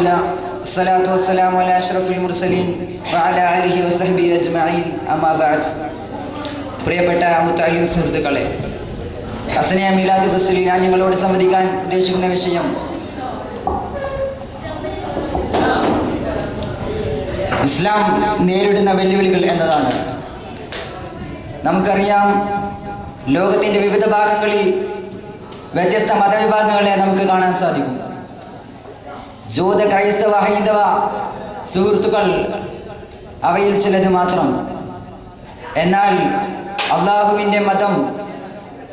الصلاة والسلام على أشرف المرسلين وعلى آله وصحبه أجمعين أما بعد. പ്രിയപ്പെട്ട മുത്തഅല്ലിം സുഹൃത്തുക്കളെ, ഹസനിയ മീലാദ് ഫെസ്റ്റിൽ ഞാൻ നിങ്ങളോട് സംവദിക്കാൻ ഉദ്ദേശിക്കുന്ന വിഷയം ഇസ്ലാം നേരിടുന്ന വെല്ലുവിളികൾ എന്നതാണ്. നമുക്കറിയാം, ലോകത്തിൻ്റെ വിവിധ ഭാഗങ്ങളിൽ വ്യത്യസ്ത മതവിഭാഗങ്ങളെ നമുക്ക് കാണാൻ സാധിക്കും. ജൂത, ക്രൈസ്തവ, ഹൈന്ദവ സുഹൃത്തുക്കൾ അവയിൽ ചിലത് മാത്രം. എന്നാൽ അള്ളാഹുവിൻ്റെ മതം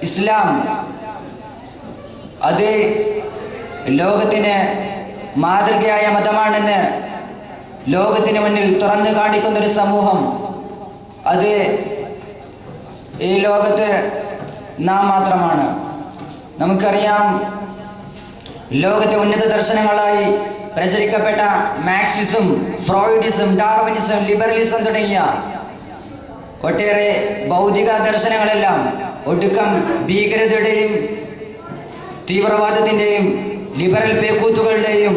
ഇസ്ലാം അത് ലോകത്തിന് മാതൃകയായ മതമാണെന്ന് ലോകത്തിന് മുന്നിൽ തുറന്നു കാണിക്കുന്നൊരു സമൂഹം അത് ഈ ലോകത്ത് നാം മാത്രമാണ്. നമുക്കറിയാം, ലോകത്തെ ഉന്നത ദർശനങ്ങളായി പ്രചരിക്കപ്പെട്ട മാർക്സിസം, ഫ്രോയിഡിസം, ഡാർവിനിസം, ലിബറലിസം തുടങ്ങിയ ഒട്ടേറെ ഭൗതിക ദർശനങ്ങളെല്ലാം ഒടുക്കം ഭീകരതയുടെയും തീവ്രവാദത്തിൻ്റെയും ലിബറൽ പേക്കൂത്തുകളുടെയും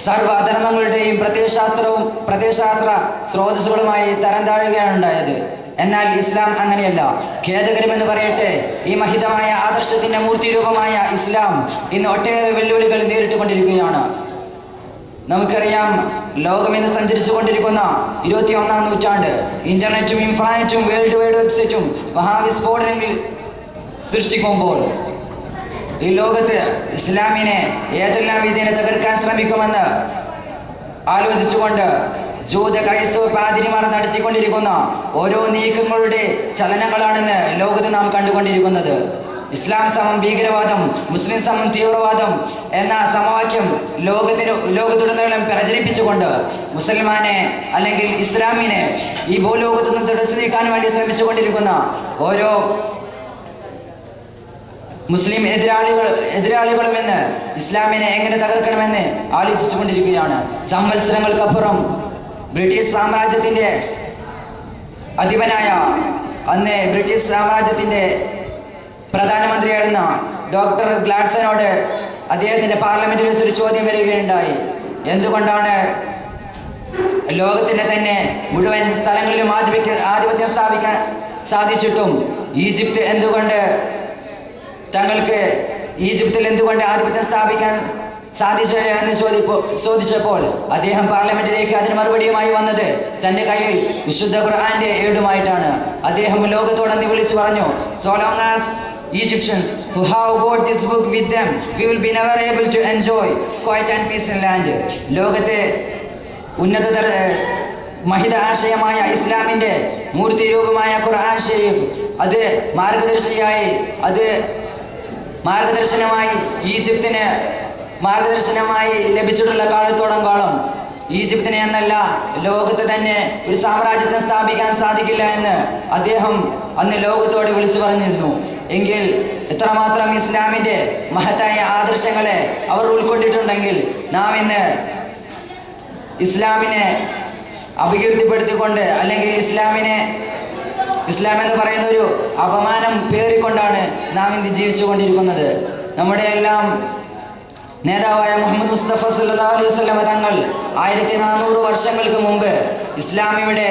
സർവ്വധർമ്മങ്ങളുടെയും പ്രത്യയശാസ്ത്ര സ്രോതസ്സുകളുമായി തരം താഴുകയാണ് ഉണ്ടായത്. എന്നാൽ ഇസ്ലാം അങ്ങനെയല്ല. ഖേദകരമെന്ന് പറയട്ടെ, ഈ മഹിതമായ ആദർശത്തിൻ്റെ മൂർത്തിരൂപമായ ഇസ്ലാം ഇന്ന് ഒട്ടേറെ വെല്ലുവിളികൾ നേരിട്ടുകൊണ്ടിരിക്കുകയാണ്. നമുക്കറിയാം, ലോകം ഇന്ന് സഞ്ചരിച്ചു കൊണ്ടിരിക്കുന്ന 21-ാം നൂറ്റാണ്ട് ഇന്റർനെറ്റും ഇൻഫ്രാനെറ്റും വേൾഡ് വൈഡ് വെബ്സൈറ്റും മഹാവിസ്ഫോടനങ്ങൾ സൃഷ്ടിക്കുമ്പോൾ ഈ ലോകത്ത് ഇസ്ലാമിനെ ഏതെല്ലാം വിധേന തകർക്കാൻ ശ്രമിക്കുമെന്ന് ആലോചിച്ചുകൊണ്ട് ജൂത, ക്രൈസ്തവ പാതിരിമാർ നടത്തിക്കൊണ്ടിരിക്കുന്ന ഓരോ നീക്കങ്ങളുടെ ചലനങ്ങളാണെന്ന് ലോകത്ത് നാം കണ്ടുകൊണ്ടിരിക്കുന്നത്. ഇസ്ലാം സമം ഭീകരവാദം, മുസ്ലിം സമം തീവ്രവാദം എന്ന സമവാക്യം ലോകത്തുടനീളം പ്രചരിപ്പിച്ചുകൊണ്ട് മുസൽമാനെ അല്ലെങ്കിൽ ഇസ്ലാമിനെ ഈ ഭൂലോകത്തു നിന്ന് തുടച്ചു നീക്കാൻ വേണ്ടി ശ്രമിച്ചുകൊണ്ടിരിക്കുന്ന ഓരോ മുസ്ലിം എതിരാളികളുമെന്ന് ഇസ്ലാമിനെ എങ്ങനെ തകർക്കണമെന്ന് ആലോചിച്ചു കൊണ്ടിരിക്കുകയാണ്. സംവത്സരങ്ങൾക്കപ്പുറം ബ്രിട്ടീഷ് സാമ്രാജ്യത്തിൻ്റെ അധിപനായ, അന്ന് ബ്രിട്ടീഷ് സാമ്രാജ്യത്തിൻ്റെ പ്രധാനമന്ത്രിയായിരുന്ന ഡോക്ടർ ഗ്ലാഡ്സനോട് അദ്ദേഹത്തിൻ്റെ പാർലമെന്റിൽ വെച്ചൊരു ചോദ്യം വരികയുണ്ടായി. എന്തുകൊണ്ടാണ് ലോകത്തിൻ്റെ തന്നെ മുഴുവൻ സ്ഥലങ്ങളിലും ആധിപത്യം സ്ഥാപിക്കാൻ സാധിച്ചിട്ടും ഈജിപ്തിൽ എന്തുകൊണ്ട് ആധിപത്യം സ്ഥാപിക്കാൻ സാധിച്ചു എന്ന് ചോദിച്ചപ്പോൾ അദ്ദേഹം പാർലമെന്റിലേക്ക് അതിന് മറുപടിയുമായി വന്നത് തൻ്റെ കയ്യിൽ വിശുദ്ധ ഖുർആന്റെ ഏടുമായിട്ടാണ്. അദ്ദേഹം ലോകത്തോടൊന്ന് വിളിച്ചു പറഞ്ഞു, "So long as Egyptians who have got this book with them, we will be never able to enjoy quiet and peace in land." ലോകത്തെ ഉന്നത മഹിത ആശയമായ ഇസ്ലാമിൻ്റെ മൂർത്തി രൂപമായ ഖുർആൻ ഷരീഫ് അത് മാർഗദർശനമായി ഈജിപ്തിന് മാർഗദർശനമായി ലഭിച്ചിട്ടുള്ള കാലത്തോളം കാലം ഈജിപ്തിനെ എന്നല്ല ലോകത്ത് തന്നെ ഒരു സാമ്രാജ്യത്തെ സ്ഥാപിക്കാൻ സാധിക്കില്ല എന്ന് അദ്ദേഹം അന്ന് ലോകത്തോട് വിളിച്ചു പറഞ്ഞിരുന്നു. എങ്കിൽ എത്രമാത്രം ഇസ്ലാമിൻ്റെ മഹത്തായ ആദർശങ്ങളെ അവർ ഉൾക്കൊണ്ടിട്ടുണ്ടെങ്കിൽ നാം ഇന്ന് ഇസ്ലാമിനെ അപകീർത്തിപ്പെടുത്തിക്കൊണ്ട് അല്ലെങ്കിൽ ഇസ്ലാം എന്ന് പറയുന്ന ഒരു അപമാനം പേറിക്കൊണ്ടാണ് നാം ഇന്ന് ജീവിച്ചു കൊണ്ടിരിക്കുന്നത്. നമ്മുടെ എല്ലാം നേതാവായ മുഹമ്മദ് മുസ്തഫ സല്ലല്ലാഹു അലൈഹി വസല്ലം തങ്ങൾ 1400 വർഷങ്ങൾക്ക് മുമ്പ് ഇസ്ലാം ഇവിടെ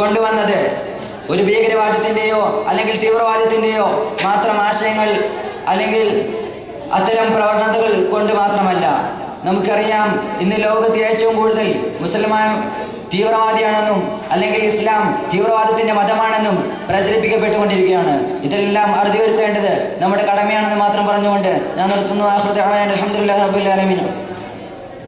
കൊണ്ടുവന്നത് ഒരു ഭീകരവാദത്തിൻ്റെയോ അല്ലെങ്കിൽ തീവ്രവാദത്തിൻ്റെയോ മാത്രം ആശയങ്ങൾ അല്ലെങ്കിൽ അത്തരം പ്രവണതകൾ കൊണ്ട് മാത്രമല്ല. നമുക്കറിയാം, ഇന്ന് ലോകത്ത് ഏറ്റവും കൂടുതൽ മുസൽമാൻ തീവ്രവാദിയാണെന്നും അല്ലെങ്കിൽ ഇസ്ലാം തീവ്രവാദത്തിൻ്റെ മതമാണെന്നും പ്രചരിപ്പിക്കപ്പെട്ടുകൊണ്ടിരിക്കുകയാണ്. ഇതെല്ലാം അറുതി വരുത്തേണ്ടത് നമ്മുടെ കടമയാണെന്ന് മാത്രം പറഞ്ഞുകൊണ്ട് ഞാൻ നിർത്തുന്നു. അൽഹംദുലില്ലാഹി റബ്ബിൽ ആലമീൻ.